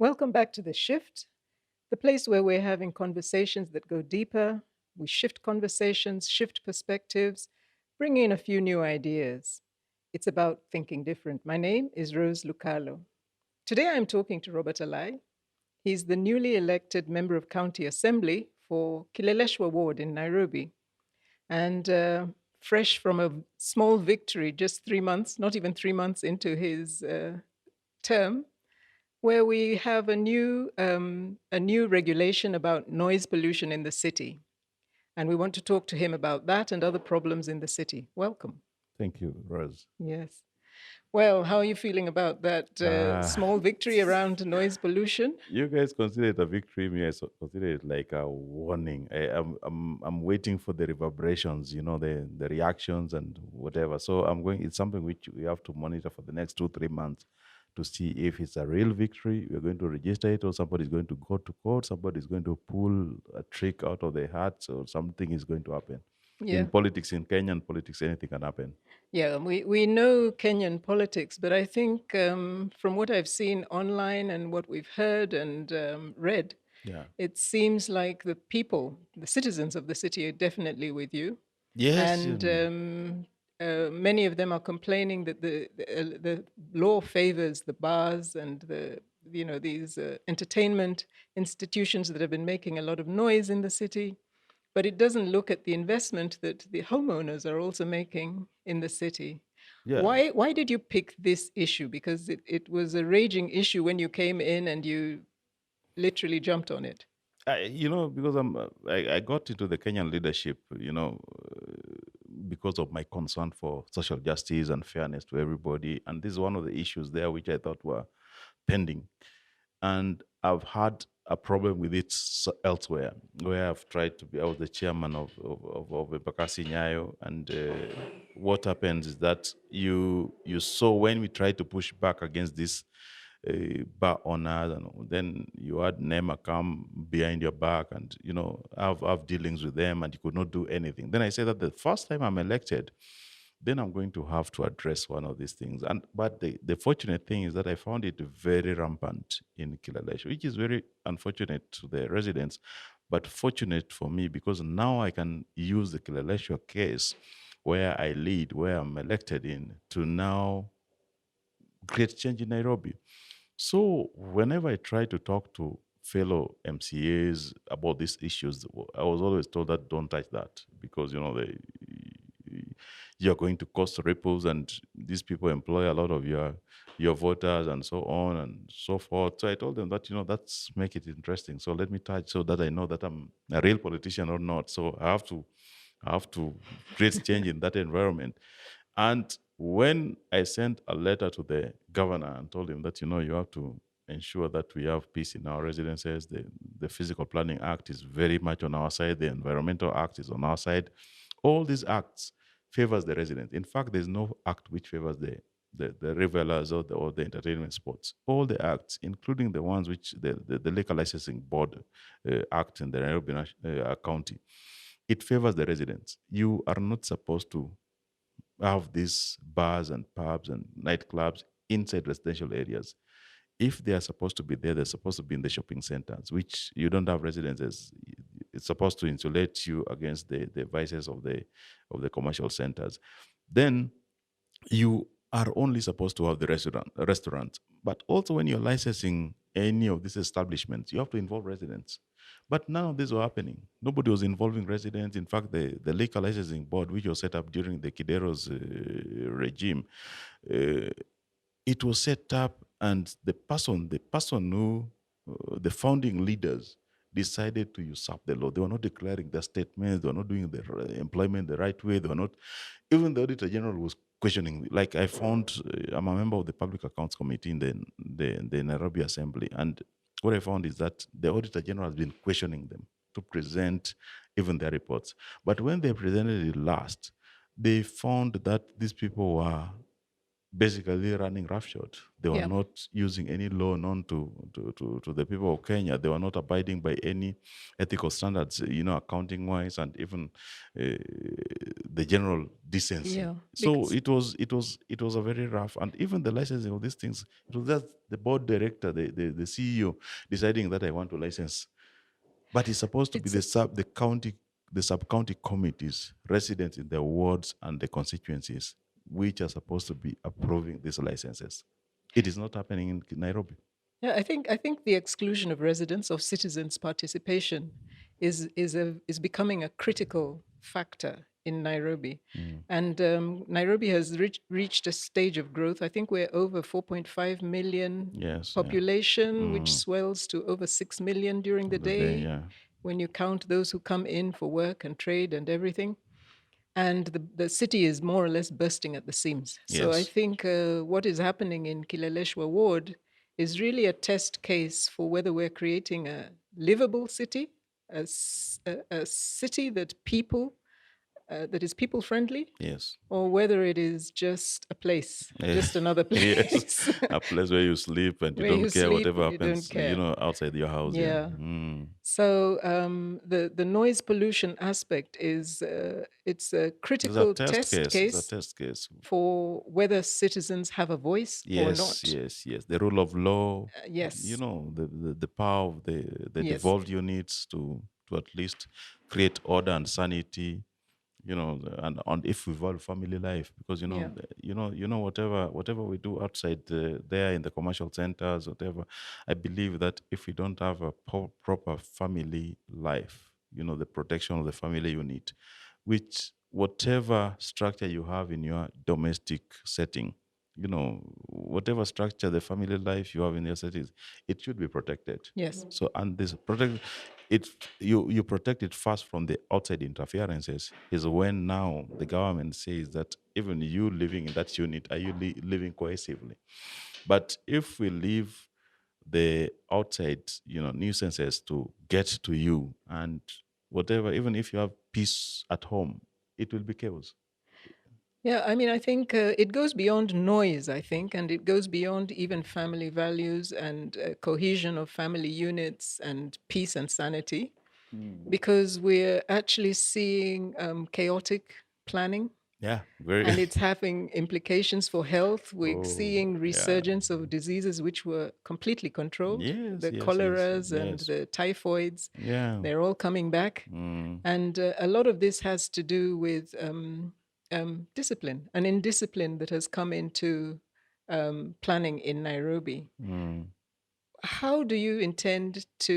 Welcome back to The Shift, the place where we're having conversations that go deeper. We shift conversations, shift perspectives, bring in a few new ideas. It's about thinking different. My name is Rose Lucalo. Today I'm talking to Robert Alai. He's the newly elected member of County Assembly for Kileleshwa Ward in Nairobi. And fresh from a small victory, just 3 months, not even 3 months into his term, where we have a new regulation about noise pollution in the city. And we want to talk to him about that and other problems in the city. Welcome. Thank you, Rose. Yes. Well, how are you feeling about that small victory around noise pollution? You guys consider it a victory. Me, consider it like a warning. I'm waiting for the reverberations, the reactions and whatever. So I'm going. It's something which we have to monitor for the next 2 3 months to see if it's a real victory. We're going to register it, or somebody's going to go to court. Somebody's going to pull a trick out of their hat, so something is going to happen. In Yeah. politics, in Kenyan politics, anything can happen. Yeah, we know Kenyan politics, but I think from what I've seen online and what we've heard and read, Yeah. it seems like the people, the citizens of the city, are definitely with you. Yes. And many of them are complaining that the law favors the bars and these entertainment institutions that have been making a lot of noise in the city, but it doesn't look at the investment that the homeowners are also making in the city. Yeah. Why did you pick this issue? Because it was a raging issue when you came in and you literally jumped on it. Because I got into the Kenyan leadership, because of my concern for social justice and fairness to everybody. And this is one of the issues there which I thought were pending. And I've had a problem with it elsewhere, where I've tried to be. I was the chairman of Embakasi Nyayo, and what happens is that you saw when we tried to push back against this bar owners, and then you had NEMA come behind your back and have dealings with them, and you could not do anything. Then I said that the first time I'm elected, then I'm going to have to address one of these things. And but the fortunate thing is that I found it very rampant in Kilalesh, which is very unfortunate to the residents, but fortunate for me because now I can use the Kileleshwa case where I lead, where I'm elected in, to now create change in Nairobi. So whenever I try to talk to fellow MCAs about these issues, I was always told that don't touch that because you're going to cause ripples, and these people employ a lot of your voters and so on and so forth. So I told them that that's make it interesting. So let me touch so that I know that I'm a real politician or not. So I have to create change in that environment. And when I sent a letter to the governor and told him that, you have to ensure that we have peace in our residences, the Physical Planning Act is very much on our side, the Environmental Act is on our side. All these acts favors the residents. In fact, there's no act which favors the revelers or the entertainment spots. All the acts, including the ones which the Liquor Licensing Board Act in the Nairobi County, it favors the residents. You are not supposed to have these bars and pubs and nightclubs inside residential areas. If they are supposed to be there, they're supposed to be in the shopping centers, which you don't have residences. It's supposed to insulate you against the vices of the commercial centers. Then you are only supposed to have the restaurant. But also when you're licensing any of these establishments, you have to involve residents. But none of this was happening. Nobody was involving residents. In fact, the liquor licensing board, which was set up during the Kidero's regime, uh, it was set up, and the person who, the founding leaders, decided to usurp the law. They were not declaring their statements. They were not doing their employment the right way. They were not. Even the auditor general was questioning. Like I found, I'm a member of the Public Accounts Committee in the Nairobi Assembly, and what I found is that the auditor general has been questioning them to present even their reports. But when they presented it last, they found that these people were basically running roughshod. They were Yeah. not using any law known to the people of Kenya. They were not abiding by any ethical standards, accounting wise, and even uh, the general decency. Yeah. So Because it was a very rough, and even the licensing of these things, it was just the board director, the CEO deciding that I want to license, but it's supposed to be it's the sub county committees, residents in the wards and the constituencies, which are supposed to be approving these licenses. It is not happening in Nairobi. Yeah, I think the exclusion of residents, of citizens' participation, is becoming a critical factor in Nairobi, Mm. and Nairobi has reached a stage of growth. I think we're over 4.5 million Yes, yeah. population, which Mm. swells to over 6 million during the Of the day, day, yeah. when you count those who come in for work and trade and everything. And the city is more or less bursting at the seams. So I Yes, think what is happening in Kileleshwa ward is really a test case for whether we're creating a livable city, a city that is people friendly, yes. or whether it is just a place, Eh, just another yes, place a place where you sleep and you where you don't care sleep whatever and you don't happens, care. outside your house. Yeah. Yeah. Mm. So the noise pollution aspect is it's a It's a critical test test case. It's a case test case. for whether citizens have a voice or Yes, not. yes, yes. The rule of law, Yes, the power of the yes, devolved units to at least create order and sanity, and if we value family life, because yeah, whatever we do outside there in the commercial centers, whatever, I believe that if we don't have a proper family life, the protection of the family unit, which whatever structure you have in your domestic setting, whatever structure the family life you have in your settings, it should be protected. yes, So, and this protect it, you protect it first from the outside interferences, is when now the government says that even you living in that unit, are you living cohesively? But if we leave the outside, nuisances to get to you, and whatever, even if you have peace at home, it will be chaos. yeah. I mean, I think it goes beyond noise. I think, and it goes beyond even family values and cohesion of family units and peace and sanity, because we're actually seeing chaotic planning, Yeah, very. and it's having implications for health. We're Oh, seeing yeah. resurgence of diseases which were completely controlled. Yes, The yes, yes, choleras and yes. the typhoids, Yeah. they're all coming back. Mm, And a lot of this has to do with discipline, an indiscipline that has come into planning in Nairobi. mm, How do you intend to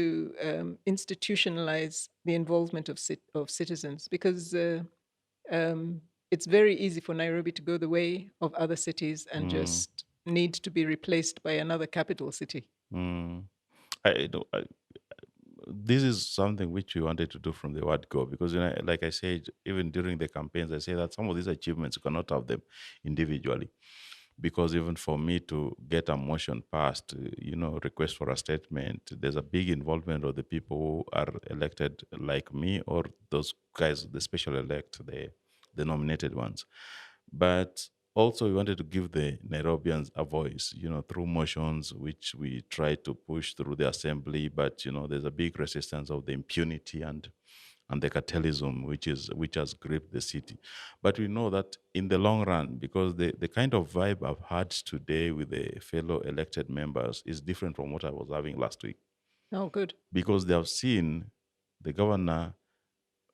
institutionalize the involvement of citizens? Because it's very easy for Nairobi to go the way of other cities and mm, just need to be replaced by another capital city. mm. I don't. This is something which we wanted to do from the word go, because like I said, even during the campaigns, I say that some of these achievements you cannot have them individually, because even for me to get a motion passed, request for a statement, there's a big involvement of the people who are elected like me, or those guys, the special elect, the nominated ones. But also, we wanted to give the Nairobians a voice, through motions which we try to push through the assembly. But there's a big resistance of the impunity and the cartelism which has gripped the city. But we know that in the long run, because the kind of vibe I've had today with the fellow elected members is different from what I was having last week, Oh, good. because they have seen the governor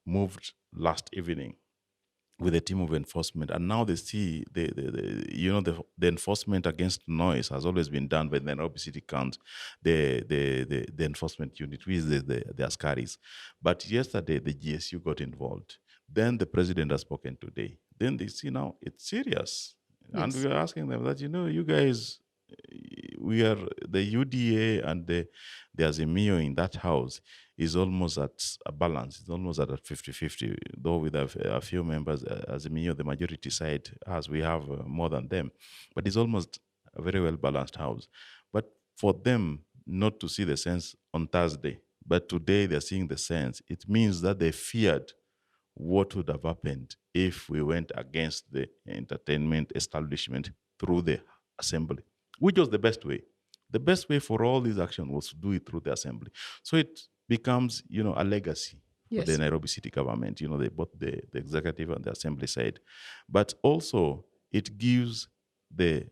moved last evening with a team of enforcement, and now they see the enforcement against noise has always been done by the Nairobi City Council, the enforcement unit, which is the Askaris. But yesterday the GSU got involved. Then the president has spoken today. Then they see now it's serious, and we Yes. are asking them that you guys, we are the UDA and the Azimio in that house is almost at a balance. It's almost at a 50-50, though with a few members, Azimio, the majority side, as we have more than them. But it's almost a very well balanced house. But for them not to see the sense on Thursday, but today they're seeing the sense, it means that they feared what would have happened if we went against the entertainment establishment. through the assembly, which was the best way. The best way for all these actions was to do it through the assembly. So it becomes, a legacy for the Yes. Nairobi city government, both the executive and the assembly side. But also it gives the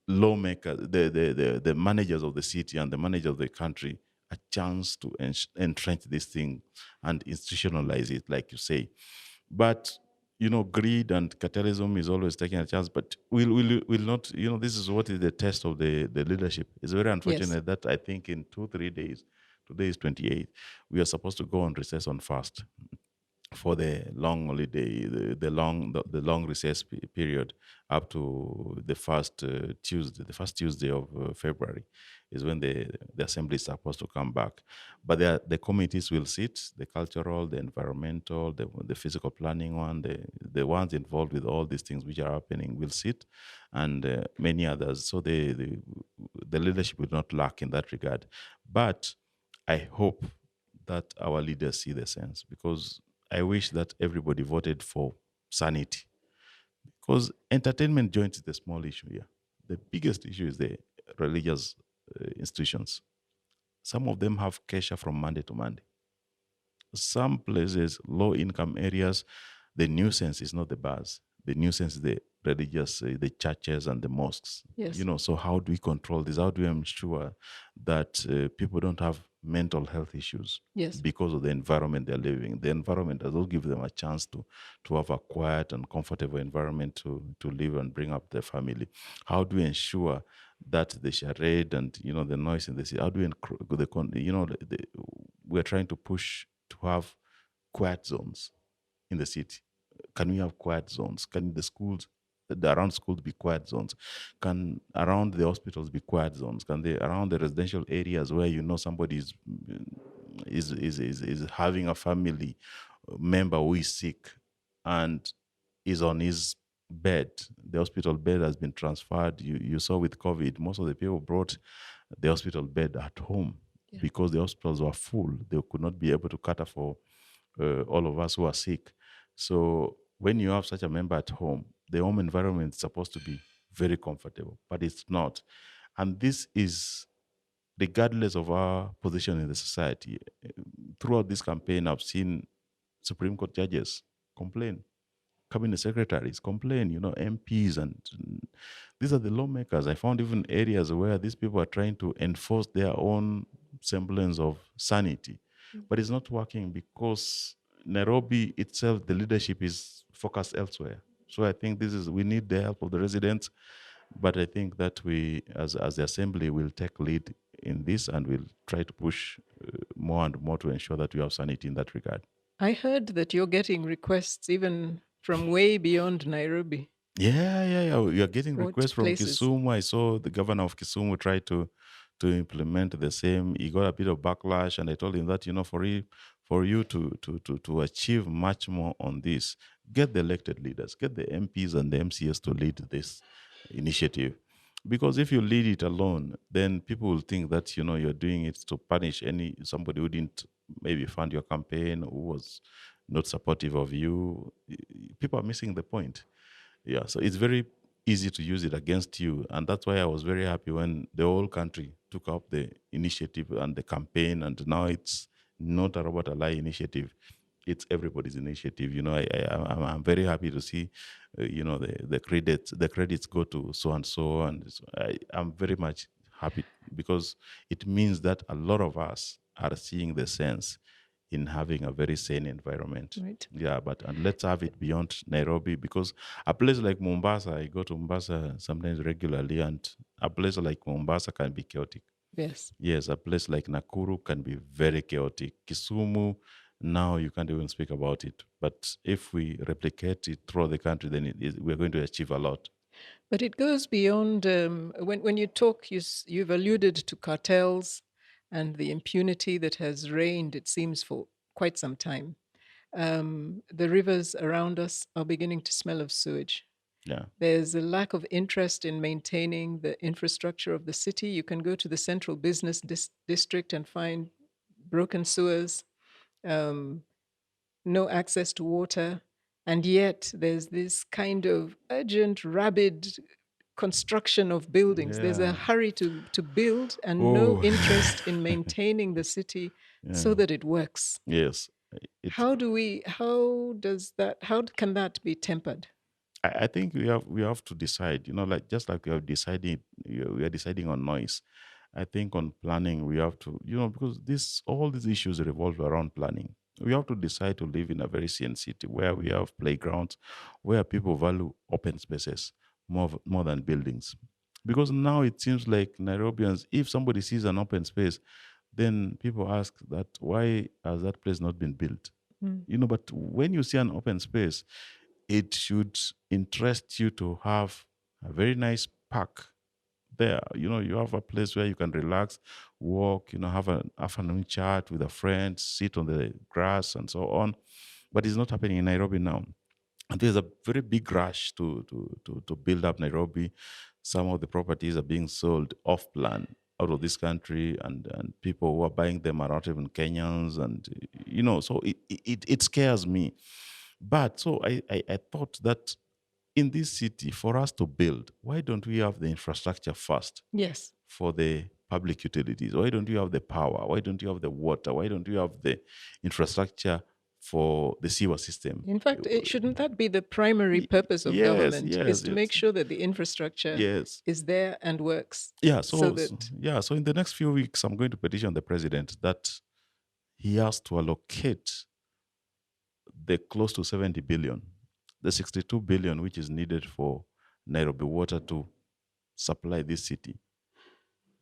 lawmakers, the managers of the city and the manager of the country a chance to entrench this thing and institutionalize it, like you say. But greed and capitalism is always taking a chance. But will not. This is what is the test of the leadership. It's very Yes. unfortunate that I think in 2 3 days, today is 28th, we are supposed to go on recess on fast for the long holiday, the long recess period up to the first Tuesday of February is when the assembly is supposed to come back. But the committees will sit, the cultural, the environmental, the physical planning one, the ones involved with all these things which are happening will sit, and many others. So the leadership will not lack in that regard. But I hope that our leaders see the sense, because I wish that everybody voted for sanity, because entertainment joint is the small issue here. The biggest issue is the religious institutions. Some of them have kesha from Monday to Monday. Some places, low income areas, the nuisance is not the bars. The nuisance is the religious, the churches and the mosques. Yes. So how do we control this? How do we ensure that people don't have mental health issues Yes. because of the environment they're living? The environment does not give them a chance to have a quiet and comfortable environment to live and bring up their family. How do we ensure that the charade and the noise in the city? How do we we're trying to push to have quiet zones in the city. Can we have quiet zones? Can around schools be quiet zones? Can around the hospitals be quiet zones? Can they around the residential areas where somebody is having a family member who is sick and is on his bed, the hospital bed has been transferred. You saw with COVID, most of the people brought the hospital bed at home Yeah. because the hospitals were full. They could not be able to cater for all of us who are sick. So when you have such a member at home, the home environment is supposed to be very comfortable, but it's not. And this is regardless of our position in the society. Throughout this campaign, I've seen Supreme Court judges complain, cabinet secretaries complain, MPs, and these are the lawmakers. I found even areas where these people are trying to enforce their own semblance of sanity, but it's not working because Nairobi itself, the leadership is focused elsewhere. So I think we need the help of the residents, but I think that we, as the assembly, will take lead in this and will try to push more and more to ensure that we have sanity in that regard. I heard that you're getting requests even from way beyond Nairobi. Yeah. We are getting What requests from places? Kisumu. I saw the governor of Kisumu try to implement the same. He got a bit of backlash, and I told him that for you to achieve much more on this, get the elected leaders, get the MPs and the MCS to lead this initiative. Because if you lead it alone, then people will think that you're doing it to punish somebody who didn't maybe fund your campaign, who was not supportive of you. People are missing the point. Yeah, so it's very easy to use it against you. And that's why I was very happy when the whole country took up the initiative and the campaign. And now it's not a Robert Alai initiative. It's everybody's initiative. I'm very happy to see, the credits go to so and so, and I'm very much happy because it means that a lot of us are seeing the sense in having a very sane environment. Right. Yeah, but and let's have it beyond Nairobi, because a place like Mombasa, I go to Mombasa sometimes regularly, and a place like Mombasa can be chaotic. Yes. Yes, a place like Nakuru can be very chaotic. Kisumu, now you can't even speak about it. But if we replicate it throughout the country, then we're going to achieve a lot. But it goes beyond, when you talk, you've alluded to cartels and the impunity that has reigned, it seems, for quite some time. The rivers around us are beginning to smell of sewage. Yeah. There's a lack of interest in maintaining the infrastructure of the city. You can go to the central business district and find broken sewers, um, no access to water. And yet there's this kind of urgent, rabid construction of buildings. There's a Yeah. hurry to build and no Oh. interest in maintaining the city Yeah. so that it works. Yes. It. How can that be tempered? I think we have to decide. Like just like we are deciding, we are deciding on noise. I think on planning we have to, because this all these issues revolve around planning. We have to decide to live in a very sane city where we have playgrounds, where people value open spaces more than buildings. Because now it seems like Nairobians, if somebody sees an open space, then people ask that why has that place not been built? Mm. But when you see an open space, it should interest you to have a very nice park there. You have a place where you can relax, walk, have an afternoon chat with a friend, sit on the grass and so on. But it's not happening in Nairobi now. And there's a very big rush to build up Nairobi. Some of the properties are being sold off plan out of this country, and people who are buying them are not even Kenyans. And, so it scares me. But so I thought that in this city, for us to build, why don't we have the infrastructure first Yes. for the public utilities? Why don't you have the power? Why don't you have the water? Why don't you have the infrastructure for the sewer system? In fact, shouldn't that be the primary purpose of Yes, government, is yes, to make yes, sure that the infrastructure yes. is there and works Yeah, so so that yeah, so in the next few weeks, I'm going to petition the president that he has to allocate the close to 70 billion, the 62 billion which is needed for Nairobi Water to supply this city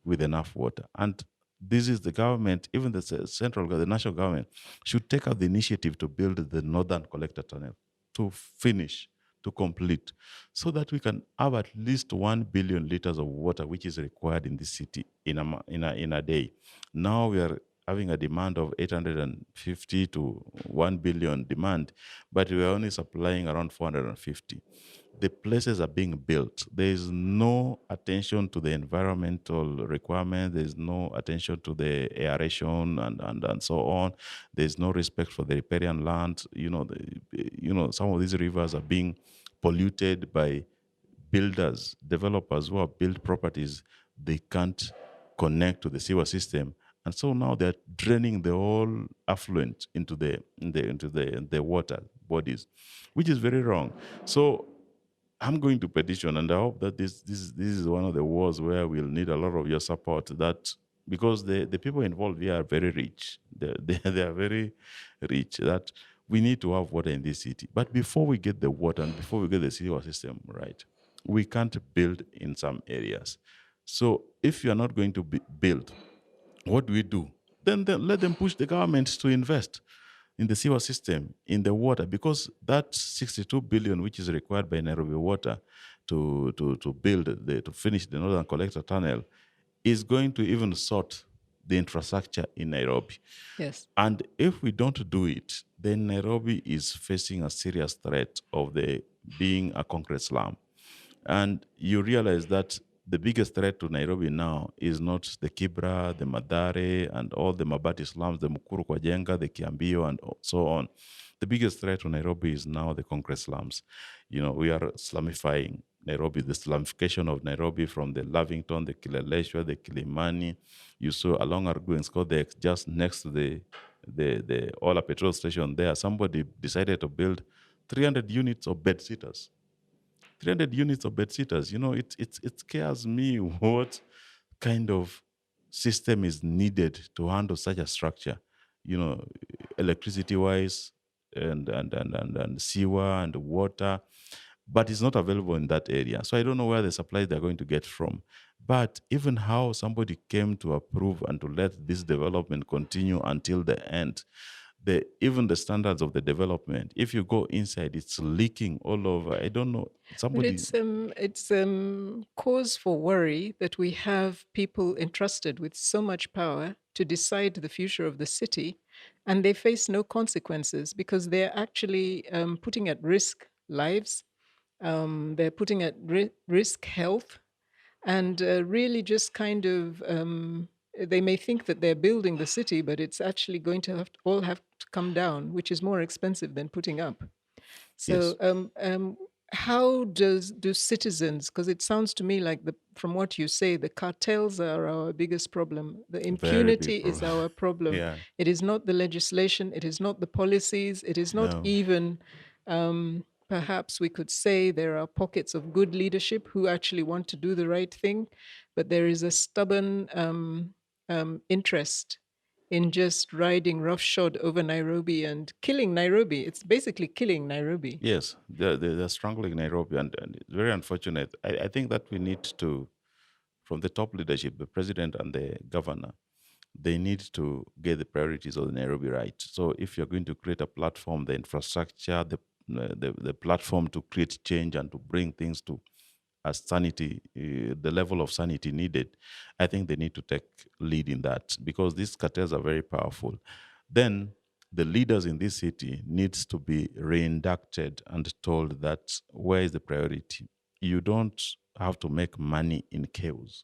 with enough water. And this is the government, even the the national government, should take up the initiative to build the northern collector tunnel to finish, to complete, so that we can have at least 1 billion liters of water, which is required in this city in a day. Now we are having a demand of 850 to 1 billion demand, but we are only supplying around 450. The places are being built. There is no attention to the environmental requirement. There is no attention to the aeration and so on. There is no respect for the riparian land. Some of these rivers are being polluted by builders, developers who have built properties. They can't connect to the sewer system, and so now they're draining the whole affluent into the water bodies, which is very wrong. So I'm going to petition, and I hope that this is one of the wars where we'll need a lot of your support. That because the people involved here are very rich, they are very rich. That we need to have water in this city. But before we get the water and before we get the sewer system right, we can't build in some areas. So if you are not going to build, what do we do? Then let them push the government to invest in the sewer system, in the water, because that 62 billion, which is required by Nairobi Water to build to finish the Northern Collector Tunnel, is going to even sort the infrastructure in Nairobi. yes. And if we don't do it, then Nairobi is facing a serious threat of the being a concrete slum. And you realize that the biggest threat to Nairobi now is not the Kibra, the Madare, and all the Mabati slums, the Mukuru kwa Jenga, the Kiambio, and so on. The biggest threat to Nairobi is now the concrete slums. We are slumifying Nairobi, the slumification of Nairobi from the Lavington, the Kileleshwa, the Kilimani. You saw along Argu and Scodex, just next to the Ola petrol station there, somebody decided to build 300 units of bed sitters. 300 units of bed sitters. It scares me what kind of system is needed to handle such a structure, you know, electricity wise and sewer and water, but it's not available in that area. So I don't know where the supplies they're going to get from. But even how somebody came to approve and to let this development continue until the end, even the standards of the development, if you go inside, it's leaking all over. I don't know. But Somebody, it's cause for worry that we have people entrusted with so much power to decide the future of the city, and they face no consequences because they're actually putting at risk lives. They're putting at risk health, and really just kind of they may think that they're building the city, but it's actually going to all have to come down, which is more expensive than putting up. So yes. how do citizens, because it sounds to me like from what you say, the cartels are our biggest problem. The Very big impunity is problem. our problem. Yeah. It is not the legislation, it is not the policies, it is not No. even perhaps we could say there are pockets of good leadership who actually want to do the right thing, but there is a stubborn interest in just riding roughshod over Nairobi and killing Nairobi. It's basically killing Nairobi. Yes, they're struggling in Nairobi, and it's very unfortunate. I think that we need to, from the top leadership, the president and the governor, they need to get the priorities of the Nairobi right. So if you're going to create a platform, the infrastructure, the platform to create change and to bring things to as sanity, the level of sanity needed, I think they need to take lead in that because these cartels are very powerful. Then the leaders in this city needs to be reinducted and told that where is the priority. You don't have to make money in chaos.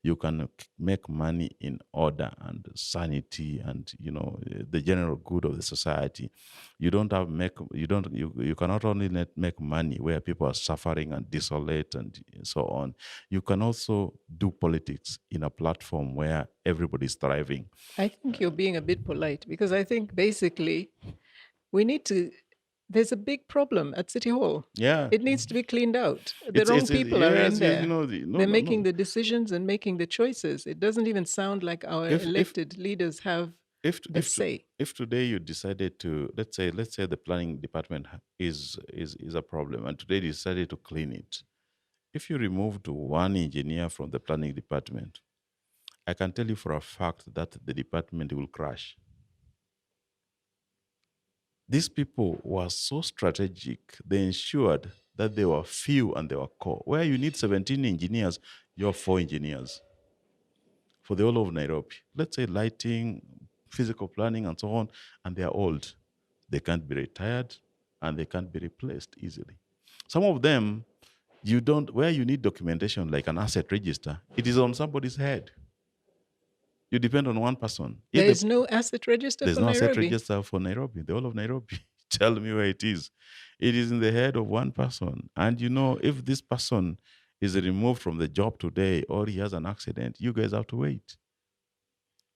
You can make money in order and sanity and the general good of the society. You cannot only make money where people are suffering and desolate and so on. You can also do politics in a platform where everybody's thriving. I think you're being a bit polite because I think basically we need to, there's a big problem at City Hall. Yeah, It needs to be cleaned out. The it's wrong people are in yes, there. no, They're no, making no. the decisions and making the choices. It doesn't even sound like our If elected leaders have if the if to- say. if today you decided to, let's say the planning department is a problem, and today you decided to clean it. If you removed one engineer from the planning department, I can tell you for a fact that the department will crash. These people were so strategic. They ensured that they were few and they were core. Where you need 17 engineers, you're 4 engineers for the whole of Nairobi. Let's say lighting, physical planning, and so on, and they are old. They can't be retired and they can't be replaced easily. Some of them, you don't, where you need documentation like an asset register, it is on somebody's head. You depend on one person. There is no asset register There's for no asset Nairobi. register for Nairobi, the whole of Nairobi. Tell me where it is. It is in the head of one person. And if this person is removed from the job today or he has an accident, you guys have to wait.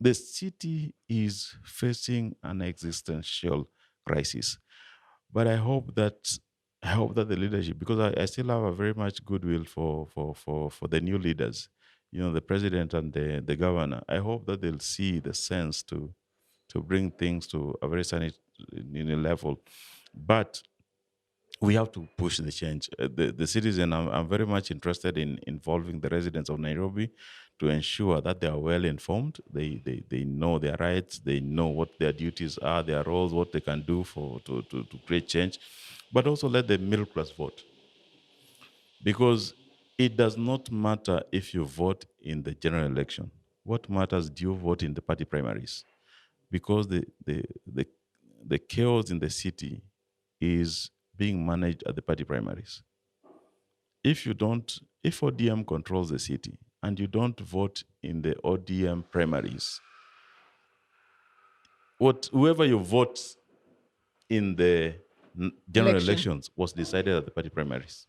The city is facing an existential crisis. But I hope that the leadership, because I still have a very much goodwill for the new leaders, the president and the governor. I hope that they'll see the sense to bring things to a very sanitary level. But we have to push the change. The citizen, I'm very much interested in involving the residents of Nairobi to ensure that they are well informed. They know their rights, they know what their duties are, their roles, what they can do to create change, but also let the middle class vote. Because it does not matter if you vote in the general election. What matters, do you vote in the party primaries? Because the chaos in the city is being managed at the party primaries. If ODM controls the city and you don't vote in the ODM primaries, whoever you vote in the general Election. elections was decided at the party primaries.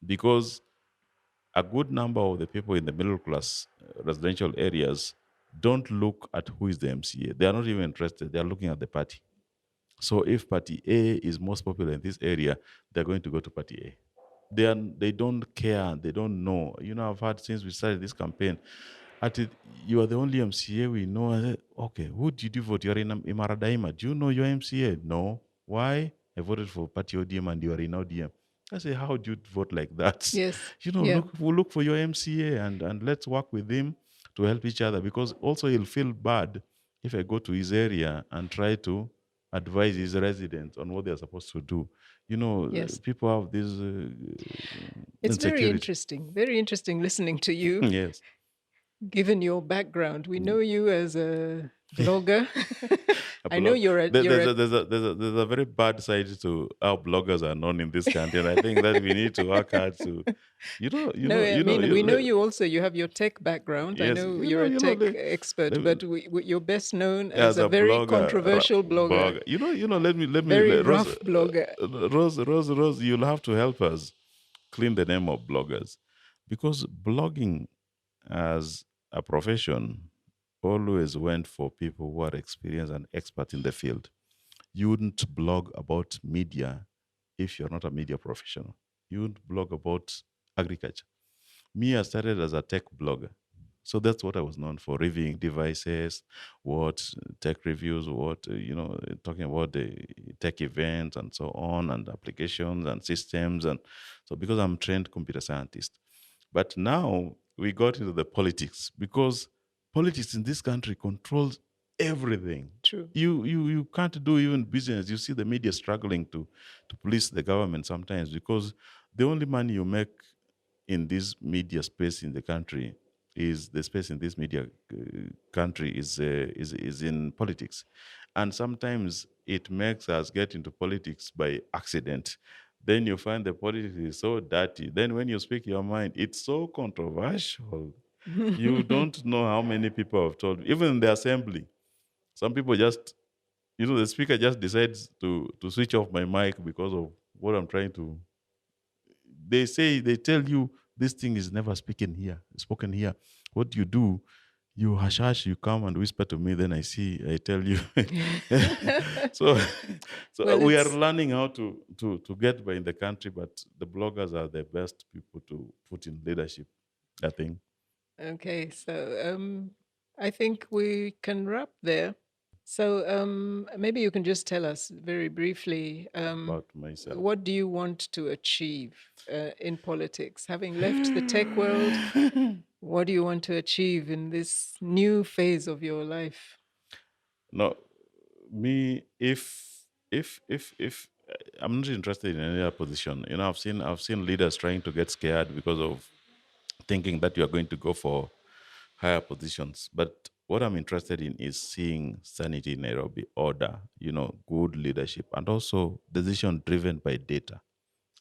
Because a good number of the people in the middle class residential areas don't look at who is the MCA. They are not even interested. They are looking at the party. So if party A is most popular in this area, they're going to go to party A. They don't care. They don't know. I've had since we started this campaign. You are the only MCA we know. I said, okay, who did you vote? You're in Imaradaima. Do you know your MCA? No. Why? I voted for party ODM and you are in ODM. I say, how do you vote like that? Yes. Yeah. Look for your MCA and let's work with him to help each other because also he'll feel bad if I go to his area and try to advise his residents on what they're supposed to do. Yes. People have this It's insecurity. very interesting listening to you, Yes. given your background. We know you as a blogger. A I know blog. There's a very bad side to how bloggers are known in this country, and I think that we need to work hard to, no, I mean, we know let, you also, you have your tech background. I yes, know you're a tech expert, let, but you're best known as as a a very blogger, controversial blogger, blog, let me very Rose, rough blogger. Rose, you'll have to help us. clean the name of bloggers, because blogging as a profession always went for people who are experienced and expert in the field. You wouldn't blog about media if you're not a media professional. You wouldn't blog about agriculture. Me, I started as a tech blogger. So that's what I was known for, reviewing devices, what tech reviews, what, talking about the tech events and so on, and applications and systems. And so, because I'm trained computer scientist. But now we got into the politics, because politics in this country controls everything. True. You can't do even business. You see the media struggling to police the government sometimes, because the only money you make in this media space in the country is the space in this media country is in politics, and sometimes it makes us get into politics by accident. Then you find the politics is so dirty. Then when you speak your mind, it's so controversial. You don't know how many people have told, even in the assembly. Some people just, the speaker just decides to switch off my mic because of what I'm trying to. They tell you this thing is never spoken here. What do? You hush hush, you come and whisper to me, then I tell you. so so Well, we are it's learning how to get by in the country, but the bloggers are the best people to put in leadership, I think. okay. So I think we can wrap there. So maybe you can just tell us very briefly, About myself. what do you want to achieve in politics? Having left the tech world, what do you want to achieve in this new phase of your life? No, me, if I'm not interested in any other position. I've seen leaders trying to get scared because of thinking that you are going to go for higher positions. But what I'm interested in is seeing sanity in Nairobi, order, good leadership, and also decision driven by data.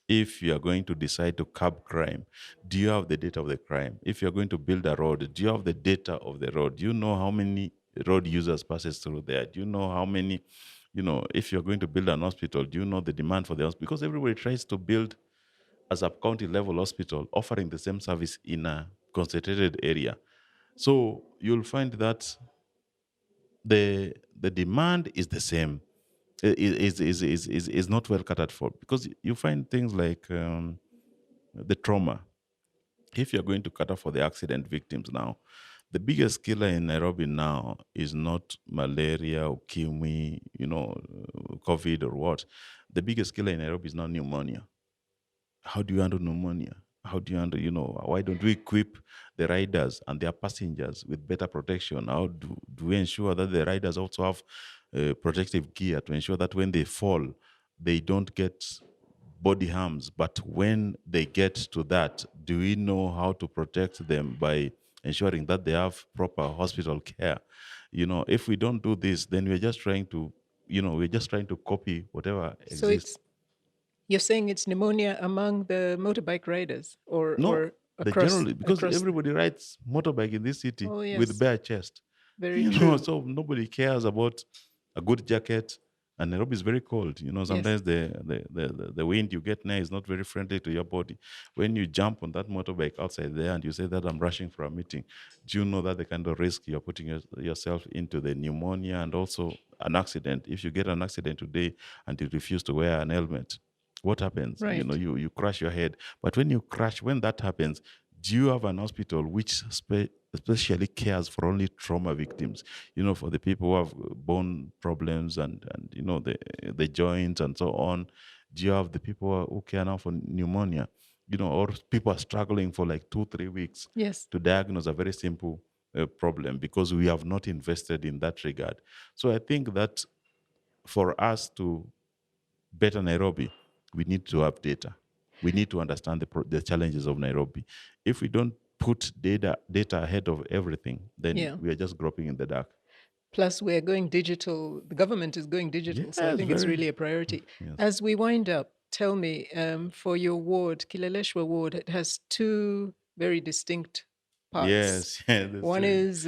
If you are going to decide to curb crime, do you have the data of the crime? If you're going to build a road, do you have the data of the road? Do you know how many road users passes through there? Do you know how many, if you're going to build an hospital, do you know the demand for the hospital? Because everybody tries to build as a county level hospital offering the same service in a concentrated area. So you'll find that the demand is the same, is not well catered for, because you find things like the trauma. If you're going to cater for the accident victims now, the biggest killer in Nairobi now is not malaria, ukimwi, COVID or what. The biggest killer in Nairobi is now pneumonia. How do you handle pneumonia? How do you handle, why don't we equip the riders and their passengers with better protection? How do we ensure that the riders also have protective gear to ensure that when they fall, they don't get body harms? But when they get to that, do we know how to protect them by ensuring that they have proper hospital care? If we don't do this, then we're just trying to copy whatever So exists. it's you're saying it's pneumonia among the motorbike riders, or No, they across generally, because across. everybody rides motorbike in this city Oh with yes, bare chest. very true. So nobody cares about a good jacket. And Nairobi is very cold. Yes, Sometimes the wind you get now is not very friendly to your body. When you jump on that motorbike outside there and you say that I'm rushing for a meeting, do you know that the kind of risk you're putting yourself into, the pneumonia and also an accident? If you get an accident today and you refuse to wear an helmet, what happens? right. You crash your head. But when that happens, do you have an hospital which especially cares for only trauma victims? For the people who have bone problems and the joints and so on. Do you have the people who care now for pneumonia? Or people are struggling for like 2 3 weeks Yes. to diagnose a very simple problem, because we have not invested in that regard. So I think that for us to better Nairobi, we need to have data. We need to understand the challenges of Nairobi. If we don't put data ahead of everything, then Yeah. we are just groping in the dark. Plus, we're going digital. The government is going digital, so I Yes, think it's very. really a priority. Yes. As we wind up, tell me, for your ward, Kileleshwa ward, it has two very distinct parts. Yes. Yeah. That's One true. is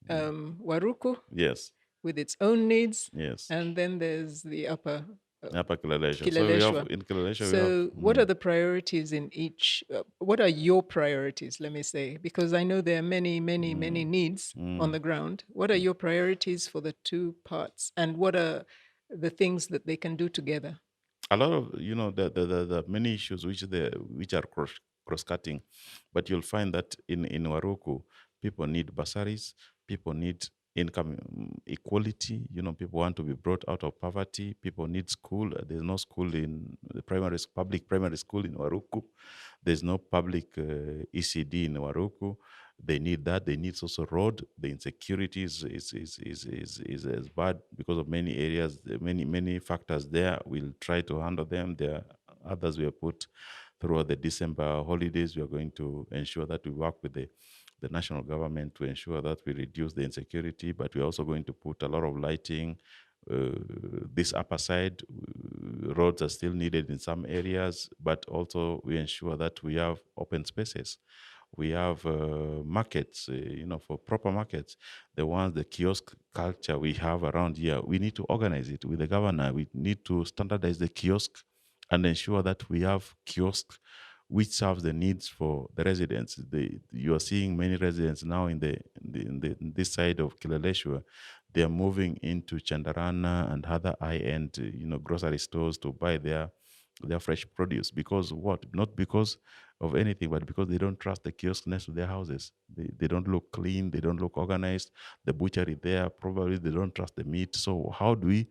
Waruku Yes. with its own needs, Yes. and then there's the upper. uh, Upper Kileleshwa. So we have Kileleshwa. in Kileleshwa we have So, what are the priorities in each? What are your priorities, let me say? Because I know there are many, many, many mm, needs on mm. the ground. What are your priorities for the two parts? And what are the things that they can do together? A lot of the many issues which are cross cutting, but you'll find that in Waruku, people need bursaries, people need income equality. People want to be brought out of poverty. People need school. There's no school in the public primary school in Waruku. There's no public ECD in Waruku. They need that. They need also road. The insecurity is as bad because of many areas, many factors there. We'll try to handle them. There are others we have put throughout the December holidays. We are going to ensure that we work with the national government to ensure that we reduce the insecurity, but we're also going to put a lot of lighting. This upper side, roads are still needed in some areas, but also we ensure that we have open spaces. We have markets, for proper markets. The kiosk culture we have around here, we need to organize it with the governor. We need to standardize the kiosk and ensure that we have kiosks which serves the needs for the residents. You are seeing many residents now in this side of Kileleshwa. They are moving into Chandarana and other high-end, grocery stores to buy their fresh produce. Because what? Not because of anything, but because they don't trust the kiosk next to their houses. They don't look clean. They don't look organized. The butchery there, probably they don't trust the meat. So how do we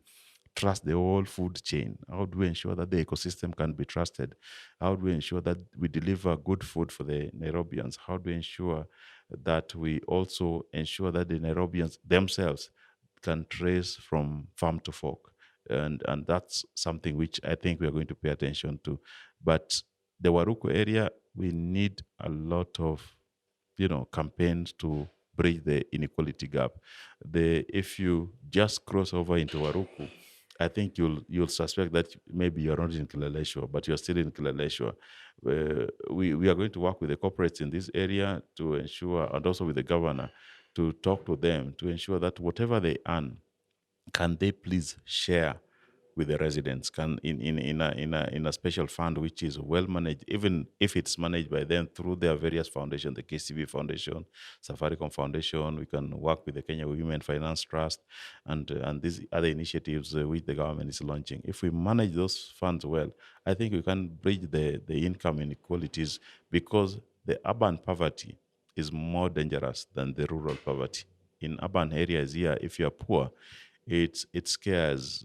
trust the whole food chain? How do we ensure that the ecosystem can be trusted? How do we ensure that we deliver good food for the Nairobians? How do we ensure that we also ensure that the Nairobians themselves can trace from farm to fork? And that's something which I think we are going to pay attention to. But the Waruku area, we need a lot of campaigns to bridge the inequality gap. If you just cross over into Waruku, I think you'll suspect that maybe you're not in Kilaleshwa, but you're still in Kilaleshwa. We are going to work with the corporates in this area to ensure, and also with the governor, to talk to them to ensure that whatever they earn, can they please share with the residents, can in a special fund which is well managed, even if it's managed by them through their various foundations, the KCB Foundation, Safaricom Foundation. We can work with the Kenya Women Finance Trust and these other initiatives which the government is launching. If we manage those funds well, I think we can bridge the income inequalities, because the urban poverty is more dangerous than the rural poverty. In urban areas here, if you are poor, it scares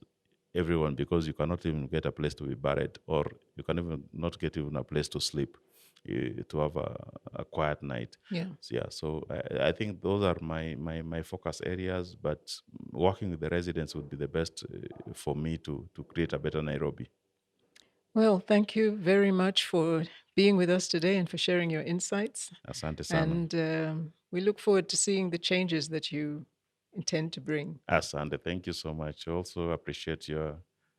everyone, because you cannot even get a place to be buried, or you can even not get even a place to sleep, to have a quiet night. Yeah. So, yeah, so I think those are my focus areas, but working with the residents would be the best for me to create a better Nairobi. Well, thank you very much for being with us today and for sharing your insights. Asante sana. And we look forward to seeing the changes that you intend to bring. Asante, thank you so much. Also appreciate your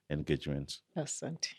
engagement. Asante.